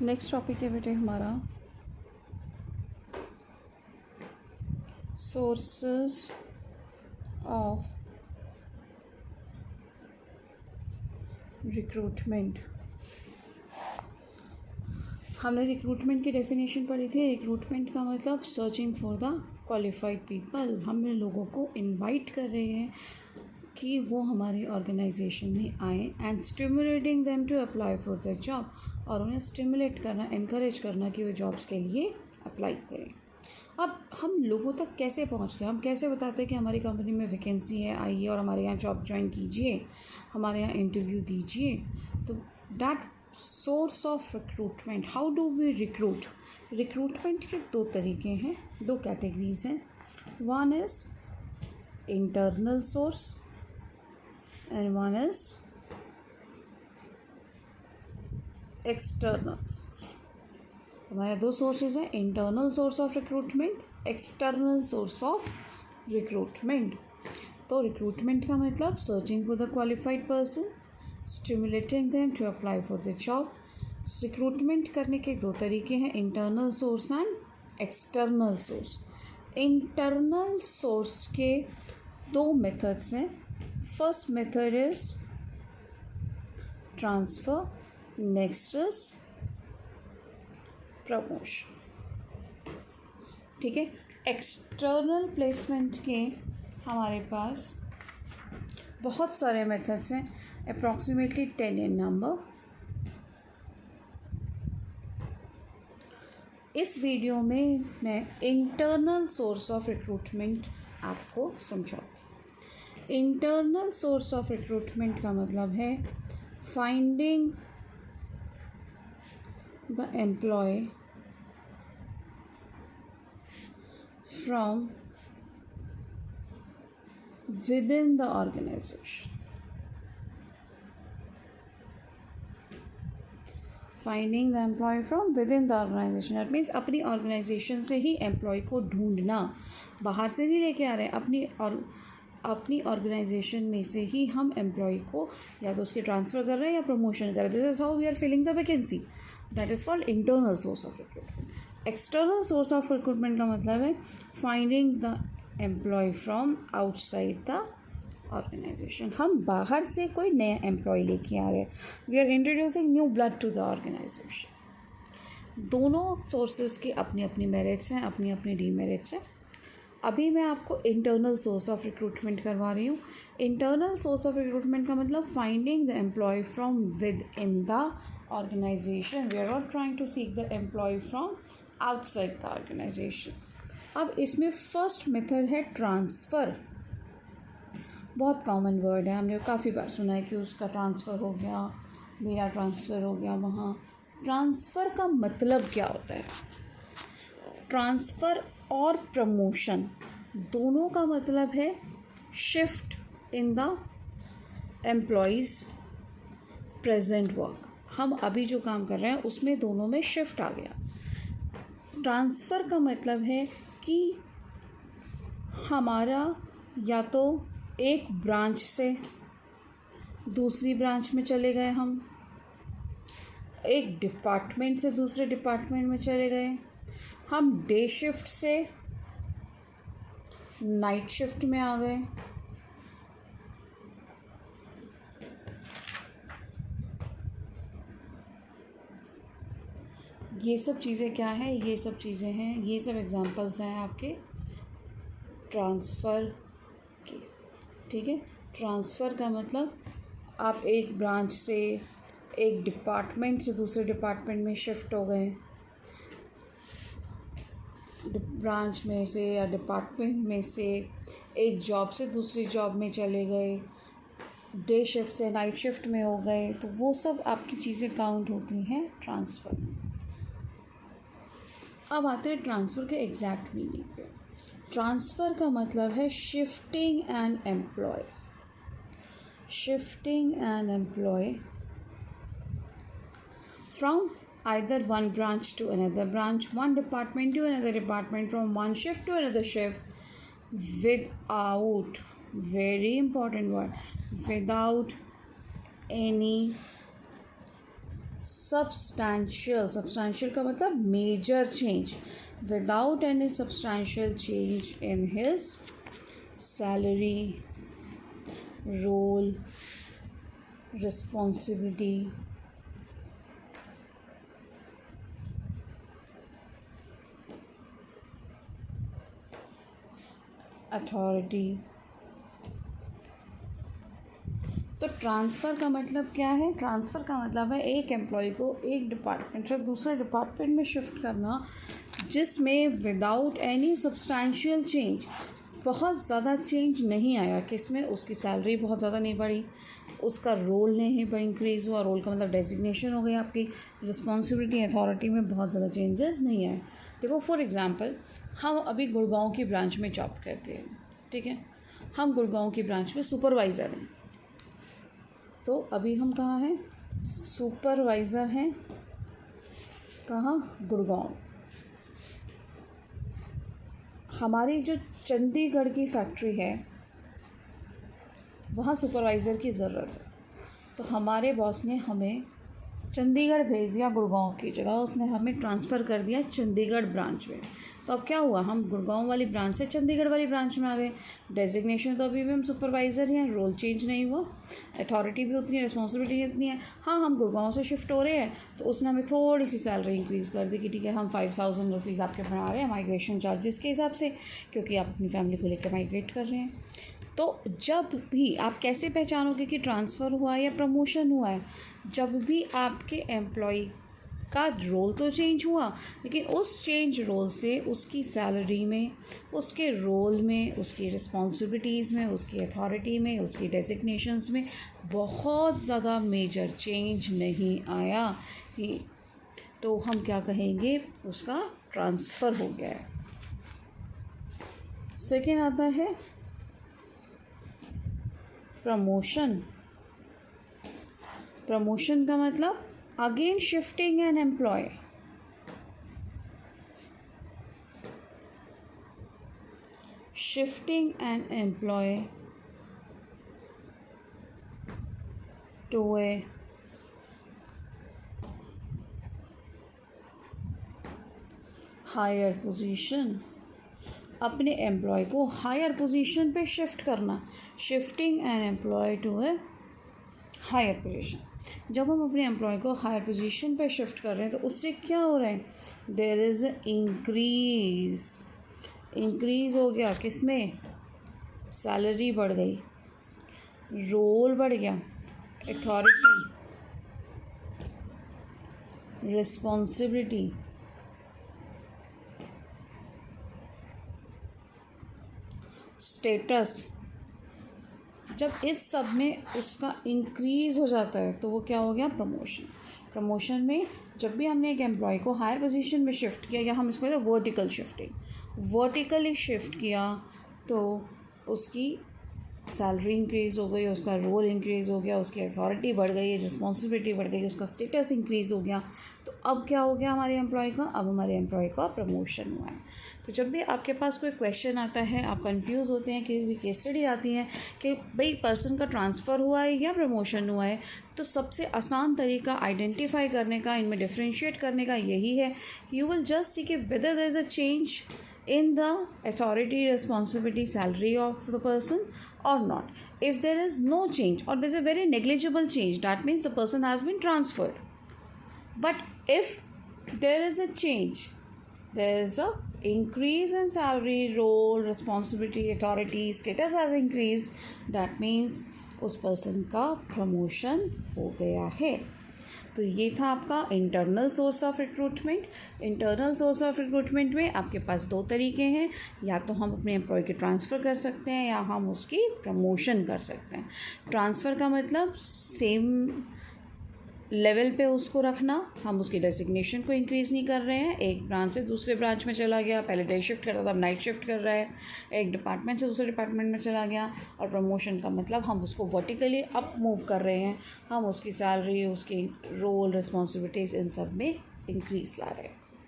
Next topic है बेटे हमारा सोर्सेस ऑफ रिक्रूटमेंट। हमने रिक्रूटमेंट की डेफिनेशन पढ़ी थी। रिक्रूटमेंट का मतलब searching for the qualified people. हम लोगों को इनवाइट कर रहे हैं कि वो हमारी ऑर्गेनाइजेशन में आए and stimulating them to apply for the job, और उन्हें स्टिमुलेट करना, इनकरेज करना कि वो जॉब्स के लिए अप्लाई करें। अब हम लोगों तक कैसे पहुंचते हैं, हम कैसे बताते हैं कि हमारी कंपनी में वैकेंसी है, आइए और हमारे यहाँ जॉब ज्वाइन कीजिए, हमारे यहाँ इंटरव्यू दीजिए। तो that source of recruitment, how do we recruit. Recruitment के दो तरीके हैं, दो कैटेगरीज हैं। One is internal source and one is external source। हमारे दो सोर्सेज हैं, internal source of recruitment, external source of recruitment. तो रिक्रूटमेंट का मतलब searching for the qualified person, stimulating them to apply for the job. Recruitment करने के दो तरीके हैं, internal source and external source. Internal source के दो मेथड्स हैं। First method is transfer, next is promotion। ठीक है। एक्सटर्नल प्लेसमेंट के हमारे पास बहुत सारे मेथड्स हैं, अप्रॉक्सीमेटली 10 इन नंबर। इस वीडियो में मैं इंटरनल सोर्स ऑफ रिक्रूटमेंट आपको समझाऊँ। इंटरनल सोर्स ऑफ रिक्रूटमेंट का मतलब है finding the employee from within the organisation. Finding the employee from within the organisation, that means अपनी ऑर्गेनाइजेशन से ही एम्प्लॉय को ढूंढना, बाहर से नहीं लेके आ रहे हैं, अपनी ऑर्गेनाइजेशन में से ही हम एम्प्लॉय को या तो उसके ट्रांसफ़र कर रहे हैं या प्रमोशन कर रहे हैं। This is how we are filling the vacancy, that is called internal source of recruitment. External source of recruitment का मतलब है finding the employee from outside the organisation. हम बाहर से कोई नया एम्प्लॉय लेके आ रहे हैं, we are introducing new blood to the organisation. दोनों सोर्सेज की अपनी अपनी मेरिट्स हैं, अपनी अपनी डीमेरिट्स हैं। अभी मैं आपको इंटरनल सोर्स ऑफ रिक्रूटमेंट करवा रही हूँ। इंटरनल सोर्स ऑफ रिक्रूटमेंट का मतलब finding the employee from within the organisation. We are not trying to seek the employee from outside the organisation. अब इसमें फर्स्ट मेथड है ट्रांसफ़र। बहुत common word है, हमने काफ़ी बार सुना है कि उसका ट्रांसफ़र हो गया, मेरा ट्रांसफ़र हो गया वहाँ। ट्रांसफ़र का मतलब क्या होता है? ट्रांसफ़र और प्रमोशन दोनों का मतलब है shift in the employees present work. हम अभी जो काम कर रहे हैं उसमें दोनों में शिफ्ट आ गया। ट्रांसफ़र का मतलब है कि हमारा या तो एक ब्रांच से दूसरी ब्रांच में चले गए, हम एक डिपार्टमेंट से दूसरे डिपार्टमेंट में चले गए, हम डे शिफ्ट से नाइट शिफ्ट में आ गए। ये सब चीज़ें क्या हैं? ये सब चीज़ें हैं, ये सब एग्जांपल्स हैं आपके ट्रांसफ़र के। ठीक है। ट्रांसफ़र का मतलब आप एक ब्रांच से, एक डिपार्टमेंट से दूसरे डिपार्टमेंट में शिफ्ट हो गए, ब्रांच में से या डिपार्टमेंट में से एक जॉब से दूसरी जॉब में चले गए, डे शिफ्ट से नाइट शिफ्ट में हो गए, तो वो सब आपकी चीज़ें काउंट होती हैं ट्रांसफ़र। अब आते हैं ट्रांसफ़र के एग्जैक्ट मीनिंग पे। ट्रांसफ़र का मतलब है shifting an employee, shifting an employee from either one branch to another branch, one department to another department, from one shift to another shift, without, very important word, without any substantial का मतलब major change, without any substantial change in his salary, role, responsibility, authority. तो transfer का मतलब क्या है? Transfer का मतलब है एक एम्प्लॉय को एक डिपार्टमेंट से दूसरे डिपार्टमेंट में शिफ्ट करना, जिसमें विदाउट एनी सब्सटैंशियल चेंज, बहुत ज़्यादा चेंज नहीं आया। किसमें? उसकी सैलरी बहुत ज़्यादा नहीं बढ़ी, उसका रोल नहीं इंक्रीज़ हुआ, रोल का मतलब डेजिग्नेशन हो गई आपकी, रिस्पॉन्सिबिलिटी अथॉरिटी में बहुत ज़्यादा चेंजेस नहीं आए। देखो फॉर एग्ज़ाम्पल, हम अभी गुड़गांव की ब्रांच में जॉब करते हैं, ठीक है, हम गुड़गांव की ब्रांच में सुपरवाइज़र हैं। तो अभी हम कहाँ हैं? सुपरवाइज़र हैं कहाँ? गुड़गांव। हमारी जो चंडीगढ़ की फैक्ट्री है वहाँ सुपरवाइज़र की ज़रूरत है, तो हमारे बॉस ने हमें चंडीगढ़ भेज दिया गुड़गांव की जगह, उसने हमें ट्रांसफ़र कर दिया चंडीगढ़ ब्रांच में। तो अब क्या हुआ? हम गुड़गांव वाली ब्रांच से चंडीगढ़ वाली ब्रांच में आ गए। डेजिग्नेशन तो अभी भी हम सुपरवाइज़र ही हैं, रोल चेंज नहीं हुआ, अथॉरिटी भी उतनी है, रिस्पॉन्सिबिलिटी इतनी है। हाँ, हम गुड़गांव से शिफ्ट हो रहे हैं तो उसने हमें थोड़ी सी सैलरी इंक्रीज़ कर दी कि ठीक है, हम 5000 रुपीज़ आपके बढ़ा रहे हैं माइग्रेशन चार्जेस के हिसाब से, क्योंकि आप अपनी फैमिली को लेकर माइग्रेट कर रहे हैं। तो जब भी आप कैसे पहचानोगे कि ट्रांसफ़र हुआ है या प्रमोशन हुआ है? जब भी आपके एम्प्लॉय का रोल तो चेंज हुआ, लेकिन उस चेंज रोल से उसकी सैलरी में, उसके रोल में, उसकी रिस्पॉन्सिबिलिटीज़ में, उसकी अथॉरिटी में, उसकी डेजिग्नेशंस में बहुत ज़्यादा मेजर चेंज नहीं आया कि तो हम क्या कहेंगे? उसका ट्रांसफ़र हो गया है। सेकेंड आता है प्रमोशन। प्रमोशन का मतलब again shifting an employee, shifting an employee to a higher position, अपने एम्प्लॉय को हायर पोजीशन पे शिफ्ट करना, shifting an employee to a higher position. जब हम अपने एम्प्लॉय को हायर पोजीशन पे शिफ्ट कर रहे हैं तो उससे क्या हो रहा है? देयर इज़ इंक्रीज़ हो गया, किसमें? सैलरी बढ़ गई, रोल बढ़ गया, अथॉरिटी, रिस्पॉन्सिबिलिटी, स्टेटस। जब इस सब में उसका इंक्रीज़ हो जाता है तो वो क्या हो गया? प्रमोशन। प्रमोशन में जब भी हमने एक एम्प्लॉय को हायर पोजीशन में शिफ्ट किया, या हम इसको वर्टिकल शिफ्टिंग, वर्टिकली शिफ्ट किया तो उसकी सैलरी इंक्रीज़ हो गई, उसका रोल इंक्रीज़ हो गया, उसकी अथॉरिटी बढ़ गई, रिस्पॉन्सिबिलिटी बढ़ गई, उसका स्टेटस इंक्रीज़ हो गया। तो अब क्या हो गया हमारे एम्प्लॉय का? अब हमारे एम्प्लॉय का प्रमोशन हुआ है। तो जब भी आपके पास कोई क्वेश्चन आता है, आप कंफ्यूज होते हैं, कि भी केस स्टडी आती है कि भाई पर्सन का ट्रांसफ़र हुआ है या प्रमोशन हुआ है, तो सबसे आसान तरीका आइडेंटिफाई करने का, इनमें डिफ्रेंशिएट करने का यही है कि यू विल जस्ट सी कि whether there is a change in the authority, responsibility, salary of the person or not. If there is no change or there is a very negligible change, that means the person has been transferred. But if there is a change, there is a increase in salary, role, responsibility, authority, status has increased, that means उस person का promotion हो गया है। तो ये था आपका internal source of recruitment. Internal source of recruitment में आपके पास दो तरीके हैं, या तो हम अपने एम्प्लॉय के ट्रांसफ़र कर सकते हैं या हम उसकी प्रमोशन कर सकते हैं। ट्रांसफ़र का मतलब सेम लेवल पे उसको रखना, हम उसकी डेजिग्नेशन को इंक्रीज़ नहीं कर रहे हैं, एक ब्रांच से दूसरे ब्रांच में चला गया, पहले डे शिफ्ट करता था अब नाइट शिफ्ट कर रहा है, एक डिपार्टमेंट से दूसरे डिपार्टमेंट में चला गया। और प्रमोशन का मतलब हम उसको वर्टिकली अप मूव कर रहे हैं, हम उसकी सैलरी, उसकी रोल, रिस्पॉन्सिबिलिटीज़ इन सब में इंक्रीज़ ला रहे हैं।